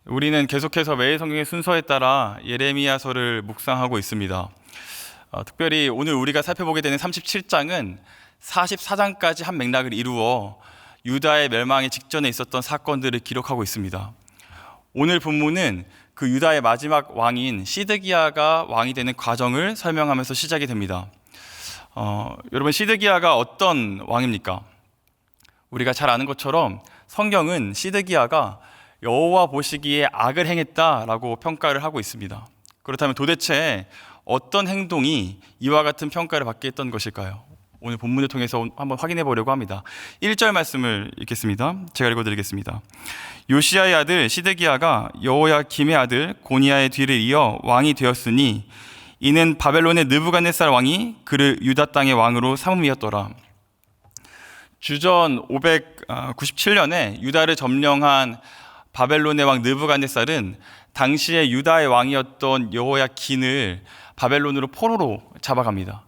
우리는 계속해서 매일 성경의 순서에 따라 예레미야서를 묵상하고 있습니다. 특별히 오늘 우리가 살펴보게 되는 37장은 44장까지 한 맥락을 이루어 유다의 멸망의 직전에 있었던 사건들을 기록하고 있습니다. 오늘 본문은 그 유다의 마지막 왕인 시드기야가 왕이 되는 과정을 설명하면서 시작이 됩니다. 여러분, 시드기야가 어떤 왕입니까? 우리가 잘 아는 것처럼 성경은 시드기야가 여호와 보시기에 악을 행했다라고 평가를 하고 있습니다. 그렇다면 도대체 어떤 행동이 이와 같은 평가를 받게 했던 것일까요? 오늘 본문을 통해서 한번 확인해 보려고 합니다. 1절 말씀을 읽겠습니다. 제가 읽어드리겠습니다. 요시야의 아들 시드기야가 여호야김의 아들 고니야의 뒤를 이어 왕이 되었으니 이는 바벨론의 느부갓네살 왕이 그를 유다 땅의 왕으로 삼음이었더라. 주전 597년에 유다를 점령한 바벨론의 왕 느부갓네살은 당시에 유다의 왕이었던 여호야긴을 바벨론으로 포로로 잡아갑니다.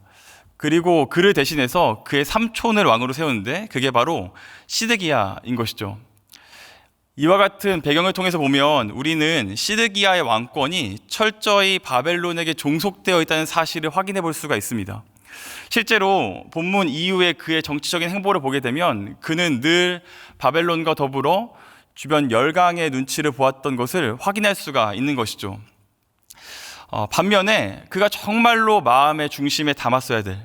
그리고 그를 대신해서 그의 삼촌을 왕으로 세우는데 그게 바로 시드기야인 것이죠. 이와 같은 배경을 통해서 보면 우리는 시드기야의 왕권이 철저히 바벨론에게 종속되어 있다는 사실을 확인해 볼 수가 있습니다. 실제로 본문 이후에 그의 정치적인 행보를 보게 되면 그는 늘 바벨론과 더불어 주변 열강의 눈치를 보았던 것을 확인할 수가 있는 것이죠. 반면에 그가 정말로 마음의 중심에 담았어야 될,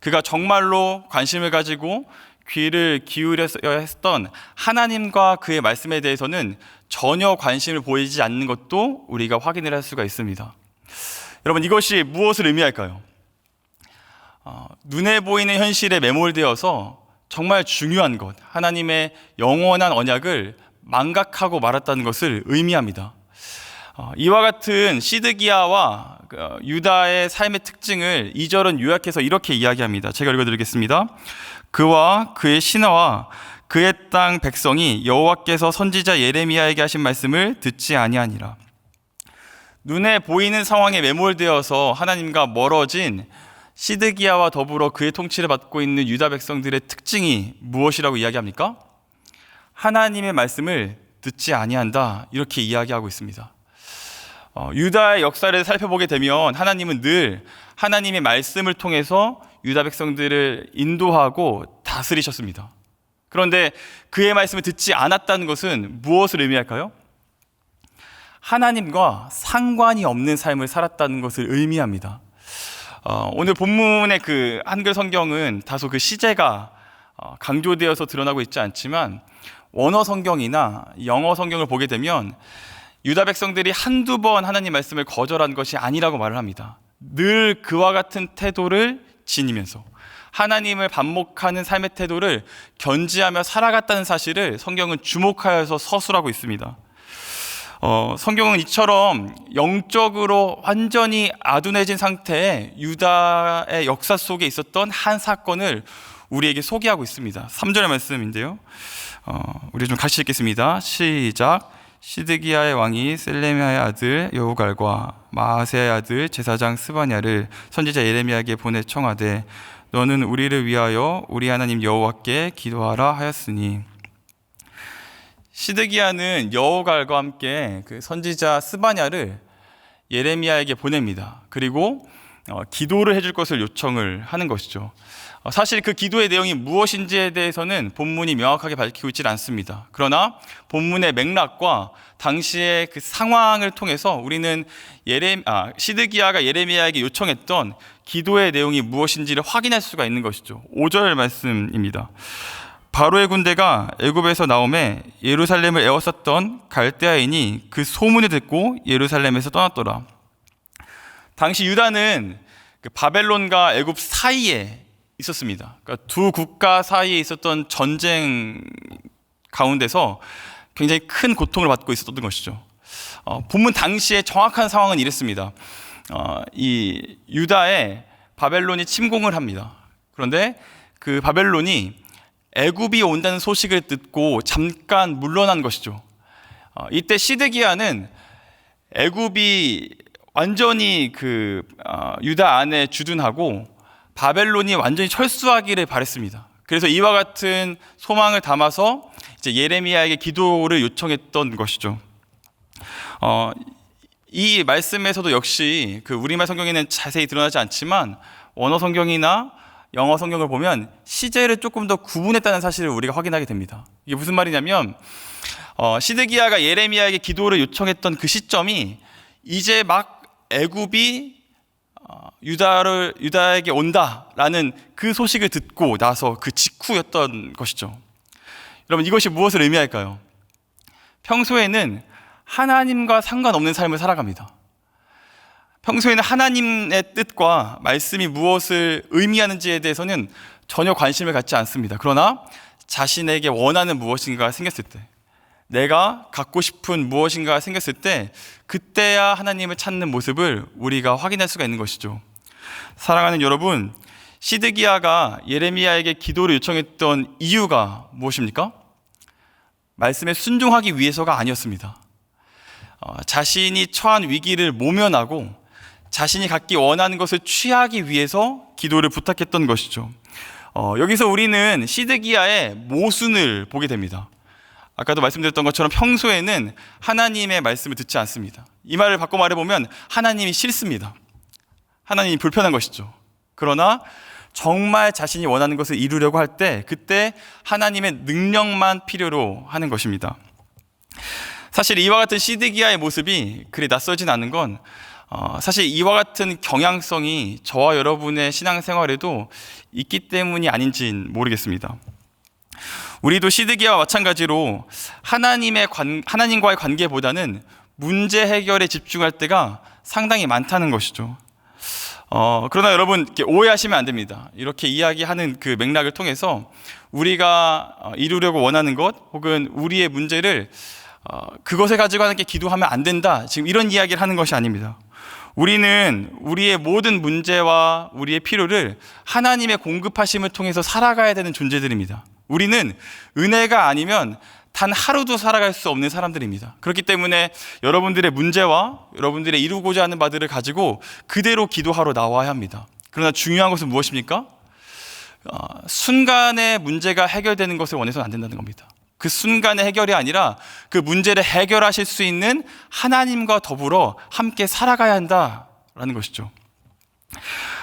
그가 정말로 관심을 가지고 귀를 기울여야 했던 하나님과 그의 말씀에 대해서는 전혀 관심을 보이지 않는 것도 우리가 확인을 할 수가 있습니다. 여러분, 이것이 무엇을 의미할까요? 눈에 보이는 현실에 매몰되어서 정말 중요한 것, 하나님의 영원한 언약을 망각하고 말았다는 것을 의미합니다. 이와 같은 시드기야와 유다의 삶의 특징을 2절은 요약해서 이렇게 이야기합니다. 제가 읽어드리겠습니다. 그와 그의 신하와 그의 땅 백성이 여호와께서 선지자 예레미야에게 하신 말씀을 듣지 아니하니라. 눈에 보이는 상황에 매몰되어서 하나님과 멀어진 시드기야와 더불어 그의 통치를 받고 있는 유다 백성들의 특징이 무엇이라고 이야기합니까? 하나님의 말씀을 듣지 아니한다, 이렇게 이야기하고 있습니다. 유다의 역사를 살펴보게 되면 하나님은 늘 하나님의 말씀을 통해서 유다 백성들을 인도하고 다스리셨습니다. 그런데 그의 말씀을 듣지 않았다는 것은 무엇을 의미할까요? 하나님과 상관이 없는 삶을 살았다는 것을 의미합니다. 오늘 본문의 그 한글 성경은 다소 그 시제가 강조되어서 드러나고 있지 않지만 원어 성경이나 영어 성경을 보게 되면 유다 백성들이 한두 번 하나님 말씀을 거절한 것이 아니라고 말을 합니다. 늘 그와 같은 태도를 지니면서 하나님을 반목하는 삶의 태도를 견지하며 살아갔다는 사실을 성경은 주목하여서 서술하고 있습니다. 성경은 이처럼 영적으로 완전히 아둔해진 상태의 유다의 역사 속에 있었던 한 사건을 우리에게 소개하고 있습니다. 3절의 말씀인데요. 우리 좀 같이 읽겠습니다. 시작. 시드기야의 왕이 셀레미야의 아들 여우갈과 마아세야의 아들 제사장 스바냐를 선지자 예레미야에게 보내 청하되 너는 우리를 위하여 우리 하나님 여호와께 기도하라 하였으니. 시드기야는 여우갈과 함께 그 선지자 스바냐를 예레미야에게 보냅니다. 그리고 기도를 해줄 것을 요청을 하는 것이죠. 사실 그 기도의 내용이 무엇인지에 대해서는 본문이 명확하게 밝히고 있지 않습니다. 그러나 본문의 맥락과 당시의 그 상황을 통해서 우리는 시드기야가 예레미야에게 요청했던 기도의 내용이 무엇인지를 확인할 수가 있는 것이죠. 5절 말씀입니다. 바로의 군대가 애굽에서 나오매 예루살렘을 에워쌌던 갈대아인이 그 소문을 듣고 예루살렘에서 떠났더라. 당시 유다는 그 바벨론과 애굽 사이에 있었습니다. 그러니까 두 국가 사이에 있었던 전쟁 가운데서 굉장히 큰 고통을 받고 있었던 것이죠. 본문 당시의 정확한 상황은 이랬습니다. 이 유다에 바벨론이 침공을 합니다. 그런데 그 바벨론이 애굽이 온다는 소식을 듣고 잠깐 물러난 것이죠. 이때 시드기야는 애굽이 완전히 그 유다 안에 주둔하고 바벨론이 완전히 철수하기를 바랬습니다. 그래서 이와 같은 소망을 담아서 이제 예레미야에게 기도를 요청했던 것이죠. 이 말씀에서도 역시 그 우리말 성경에는 자세히 드러나지 않지만 원어 성경이나 영어 성경을 보면 시제를 조금 더 구분했다는 사실을 우리가 확인하게 됩니다. 이게 무슨 말이냐면 시드기야가 예레미야에게 기도를 요청했던 그 시점이 이제 막 애굽이 유다에게 온다라는 그 소식을 듣고 나서 그 직후였던 것이죠. 여러분, 이것이 무엇을 의미할까요? 평소에는 하나님과 상관없는 삶을 살아갑니다. 평소에는 하나님의 뜻과 말씀이 무엇을 의미하는지에 대해서는 전혀 관심을 갖지 않습니다. 그러나 자신에게 원하는 무엇인가 생겼을 때, 내가 갖고 싶은 무엇인가 생겼을 때, 그때야 하나님을 찾는 모습을 우리가 확인할 수가 있는 것이죠. 사랑하는 여러분, 시드기야가 예레미야에게 기도를 요청했던 이유가 무엇입니까? 말씀에 순종하기 위해서가 아니었습니다. 자신이 처한 위기를 모면하고 자신이 갖기 원하는 것을 취하기 위해서 기도를 부탁했던 것이죠. 여기서 우리는 시드기야의 모순을 보게 됩니다. 아까도 말씀드렸던 것처럼 평소에는 하나님의 말씀을 듣지 않습니다. 이 말을 바꿔 말해보면 하나님이 싫습니다. 하나님이 불편한 것이죠. 그러나 정말 자신이 원하는 것을 이루려고 할 때, 그때 하나님의 능력만 필요로 하는 것입니다. 사실 이와 같은 시드기야의 모습이 그리 낯설진 않은 건 사실 이와 같은 경향성이 저와 여러분의 신앙생활에도 있기 때문이 아닌지는 모르겠습니다. 우리도 시드기야와 마찬가지로 하나님과의 관계보다는 문제 해결에 집중할 때가 상당히 많다는 것이죠. 그러나 여러분, 이렇게 오해하시면 안 됩니다. 이렇게 이야기하는 그 맥락을 통해서 우리가 이루려고 원하는 것 혹은 우리의 문제를 그것을 가지고 하나님께 기도하면 안 된다, 지금 이런 이야기를 하는 것이 아닙니다. 우리는 우리의 모든 문제와 우리의 필요를 하나님의 공급하심을 통해서 살아가야 되는 존재들입니다. 우리는 은혜가 아니면 단 하루도 살아갈 수 없는 사람들입니다. 그렇기 때문에 여러분들의 문제와 여러분들의 이루고자 하는 바들을 가지고 그대로 기도하러 나와야 합니다. 그러나 중요한 것은 무엇입니까? 순간에 문제가 해결되는 것을 원해서는 안 된다는 겁니다. 그 순간의 해결이 아니라 그 문제를 해결하실 수 있는 하나님과 더불어 함께 살아가야 한다라는 것이죠.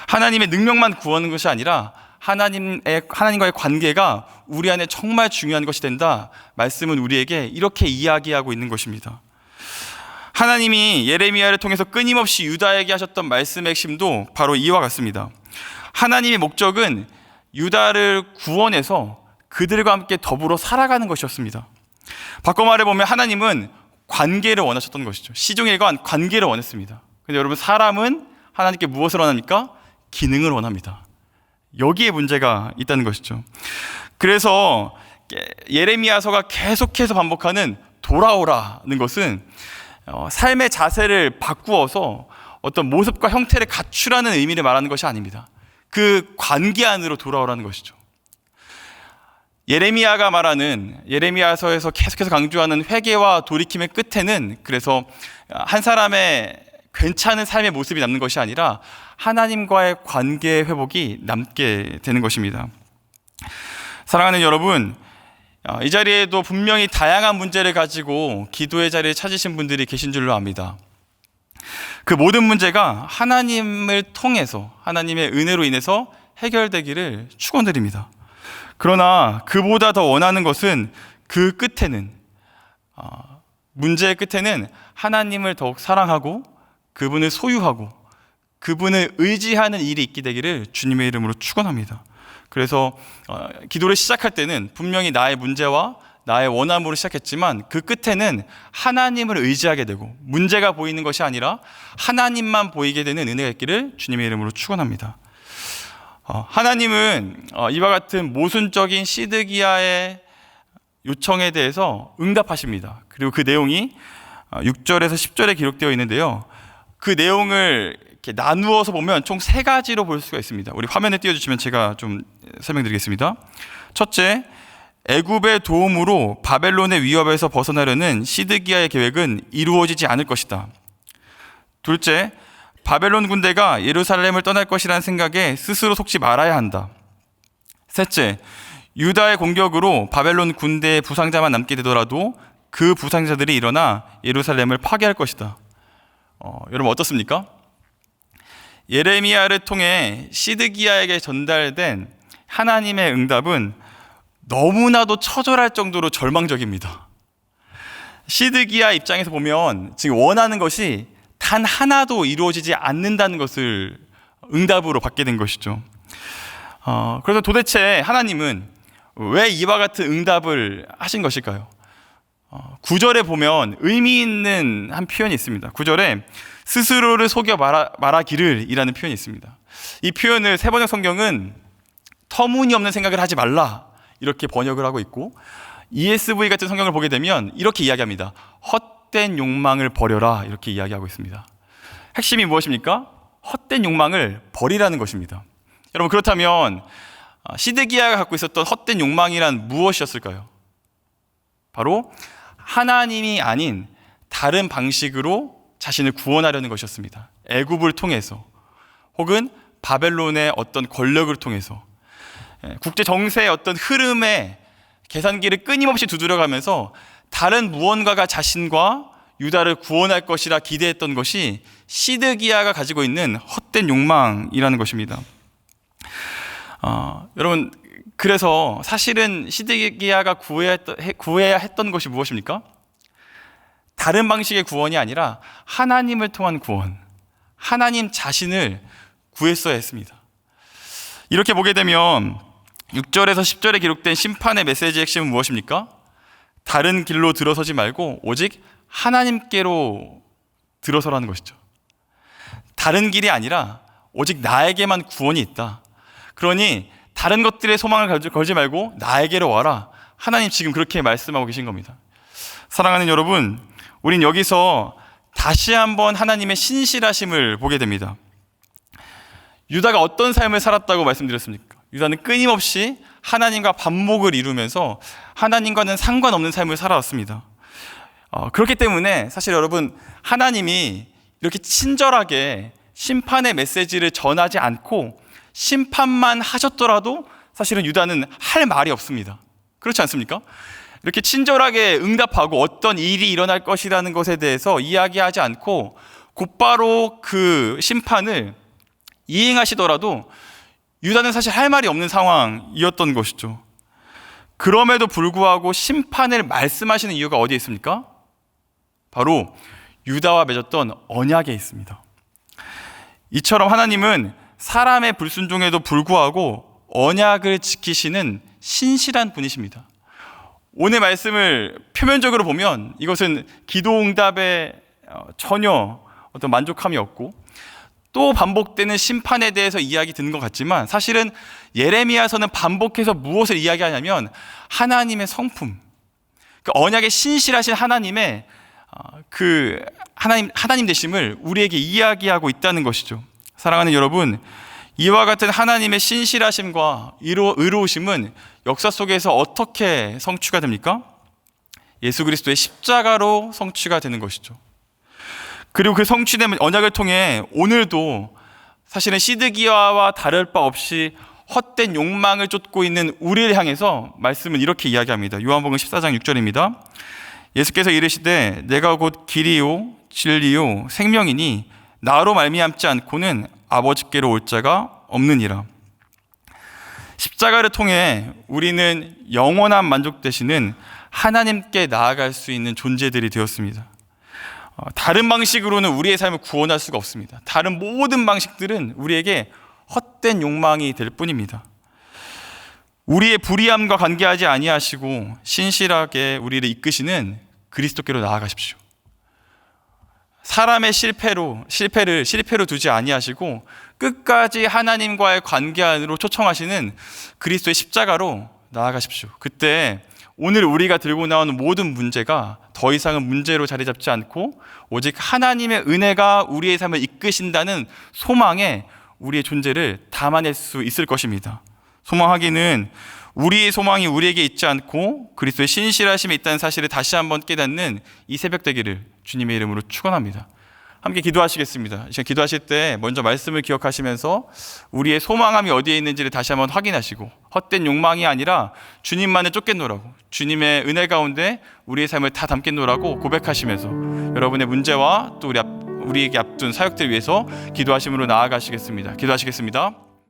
하나님의 능력만 구하는 것이 아니라 하나님과의 관계가 우리 안에 정말 중요한 것이 된다, 말씀은 우리에게 이렇게 이야기하고 있는 것입니다. 하나님이 예레미야를 통해서 끊임없이 유다에게 하셨던 말씀의 핵심도 바로 이와 같습니다. 하나님의 목적은 유다를 구원해서 그들과 함께 더불어 살아가는 것이었습니다. 바꿔 말해보면 하나님은 관계를 원하셨던 것이죠. 시종일관 관계를 원했습니다. 근데 여러분, 사람은 하나님께 무엇을 원합니까? 기능을 원합니다. 여기에 문제가 있다는 것이죠. 그래서 예레미야서가 계속해서 반복하는 돌아오라는 것은 삶의 자세를 바꾸어서 어떤 모습과 형태를 갖추라는 의미를 말하는 것이 아닙니다. 그 관계 안으로 돌아오라는 것이죠. 예레미야가 말하는, 예레미야서에서 계속해서 강조하는 회개와 돌이킴의 끝에는 그래서 한 사람의 괜찮은 삶의 모습이 남는 것이 아니라 하나님과의 관계 회복이 남게 되는 것입니다. 사랑하는 여러분, 이 자리에도 분명히 다양한 문제를 가지고 기도의 자리를 찾으신 분들이 계신 줄로 압니다. 그 모든 문제가 하나님을 통해서, 하나님의 은혜로 인해서 해결되기를 축원드립니다. 그러나 그보다 더 원하는 것은 그 끝에는, 문제의 끝에는 하나님을 더욱 사랑하고 그분을 소유하고 그분을 의지하는 일이 있게 되기를 주님의 이름으로 축원합니다. 그래서 기도를 시작할 때는 분명히 나의 문제와 나의 원함으로 시작했지만 그 끝에는 하나님을 의지하게 되고 문제가 보이는 것이 아니라 하나님만 보이게 되는 은혜가 있기를 주님의 이름으로 축원합니다. 하나님은 이와 같은 모순적인 시드기야의 요청에 대해서 응답하십니다. 그리고 그 내용이 6절에서 10절에 기록되어 있는데요, 그 내용을 이렇게 나누어서 보면 총 3가지로 볼 수가 있습니다. 우리 화면에 띄워주시면 제가 좀 설명드리겠습니다. 첫째, 애굽의 도움으로 바벨론의 위협에서 벗어나려는 시드기야의 계획은 이루어지지 않을 것이다. 둘째, 바벨론 군대가 예루살렘을 떠날 것이라는 생각에 스스로 속지 말아야 한다. 셋째, 유다의 공격으로 바벨론 군대의 부상자만 남게 되더라도 그 부상자들이 일어나 예루살렘을 파괴할 것이다. 여러분 어떻습니까? 예레미야를 통해 시드기야에게 전달된 하나님의 응답은 너무나도 처절할 정도로 절망적입니다. 시드기야 입장에서 보면 지금 원하는 것이 단 하나도 이루어지지 않는다는 것을 응답으로 받게 된 것이죠. 그래서 도대체 하나님은 왜 이와 같은 응답을 하신 것일까요? 9절에 보면 의미 있는 한 표현이 있습니다. 9절에 스스로를 속여 말하기를 이라는 표현이 있습니다. 이 표현을 세번역 성경은 터무니없는 생각을 하지 말라 이렇게 번역을 하고 있고, ESV 같은 성경을 보게 되면 이렇게 이야기합니다. 헛된 욕망을 버려라 이렇게 이야기하고 있습니다. 핵심이 무엇입니까? 헛된 욕망을 버리라는 것입니다. 여러분 그렇다면 시드기야가 갖고 있었던 헛된 욕망이란 무엇이었을까요? 바로 하나님이 아닌 다른 방식으로 자신을 구원하려는 것이었습니다. 애굽을 통해서 혹은 바벨론의 어떤 권력을 통해서 국제 정세의 어떤 흐름에 계산기를 끊임없이 두드려가면서 다른 무언가가 자신과 유다를 구원할 것이라 기대했던 것이 시드기야가 가지고 있는 헛된 욕망이라는 것입니다. 여러분 그래서 사실은 시드기야가 구해야 했던 것이 무엇입니까? 다른 방식의 구원이 아니라 하나님을 통한 구원, 하나님 자신을 구했어야 했습니다. 이렇게 보게 되면 6절에서 10절에 기록된 심판의 메시지의 핵심은 무엇입니까? 다른 길로 들어서지 말고 오직 하나님께로 들어서라는 것이죠. 다른 길이 아니라 오직 나에게만 구원이 있다. 그러니 다른 것들의 소망을 걸지 말고 나에게로 와라. 하나님 지금 그렇게 말씀하고 계신 겁니다. 사랑하는 여러분, 우린 여기서 다시 한번 하나님의 신실하심을 보게 됩니다. 유다가 어떤 삶을 살았다고 말씀드렸습니까? 유다는 끊임없이 하나님과 반목을 이루면서 하나님과는 상관없는 삶을 살아왔습니다. 그렇기 때문에 사실 여러분, 하나님이 이렇게 친절하게 심판의 메시지를 전하지 않고 심판만 하셨더라도 사실은 유다는 할 말이 없습니다. 그렇지 않습니까? 이렇게 친절하게 응답하고 어떤 일이 일어날 것이라는 것에 대해서 이야기하지 않고 곧바로 그 심판을 이행하시더라도 유다는 사실 할 말이 없는 상황이었던 것이죠. 그럼에도 불구하고 심판을 말씀하시는 이유가 어디에 있습니까? 바로 유다와 맺었던 언약에 있습니다. 이처럼 하나님은 사람의 불순종에도 불구하고 언약을 지키시는 신실한 분이십니다. 오늘 말씀을 표면적으로 보면 이것은 기도응답에 전혀 어떤 만족함이 없고 또 반복되는 심판에 대해서 이야기 듣는 것 같지만 사실은 예레미야서는 반복해서 무엇을 이야기하냐면 하나님의 성품, 그 언약의 신실하신 하나님의 그 하나님 되심을 우리에게 이야기하고 있다는 것이죠. 사랑하는 여러분, 이와 같은 하나님의 신실하심과 의로우심은 역사 속에서 어떻게 성취가 됩니까? 예수 그리스도의 십자가로 성취가 되는 것이죠. 그리고 그 성취된 언약을 통해 오늘도 사실은 시드기야와 다를 바 없이 헛된 욕망을 쫓고 있는 우리를 향해서 말씀은 이렇게 이야기합니다. 요한복음 14장 6절입니다. 예수께서 이르시되 내가 곧 길이요 진리요 생명이니 나로 말미암지 않고는 아버지께로 올 자가 없느니라. 십자가를 통해 우리는 영원한 만족 되시는 하나님께 나아갈 수 있는 존재들이 되었습니다. 다른 방식으로는 우리의 삶을 구원할 수가 없습니다. 다른 모든 방식들은 우리에게 헛된 욕망이 될 뿐입니다. 우리의 불의함과 관계하지 아니하시고 신실하게 우리를 이끄시는 그리스도께로 나아가십시오. 사람의 실패를 두지 아니하시고 끝까지 하나님과의 관계 안으로 초청하시는 그리스도의 십자가로 나아가십시오. 그때 오늘 우리가 들고 나오는 모든 문제가 더 이상은 문제로 자리 잡지 않고 오직 하나님의 은혜가 우리의 삶을 이끄신다는 소망에 우리의 존재를 담아낼 수 있을 것입니다. 소망하기는 우리의 소망이 우리에게 있지 않고 그리스도의 신실하심에 있다는 사실을 다시 한번 깨닫는 이 새벽 되기를 주님의 이름으로 축원합니다. 함께 기도하시겠습니다. 이제 기도하실 때 먼저 말씀을 기억하시면서 우리의 소망함이 어디에 있는지를 다시 한번 확인하시고, 헛된 욕망이 아니라 주님만을 쫓겠노라고, 주님의 은혜 가운데 우리의 삶을 다 담겠노라고 고백하시면서 여러분의 문제와 또 우리에게 앞둔 사역들 위해서 기도하심으로 나아가시겠습니다. 기도하시겠습니다.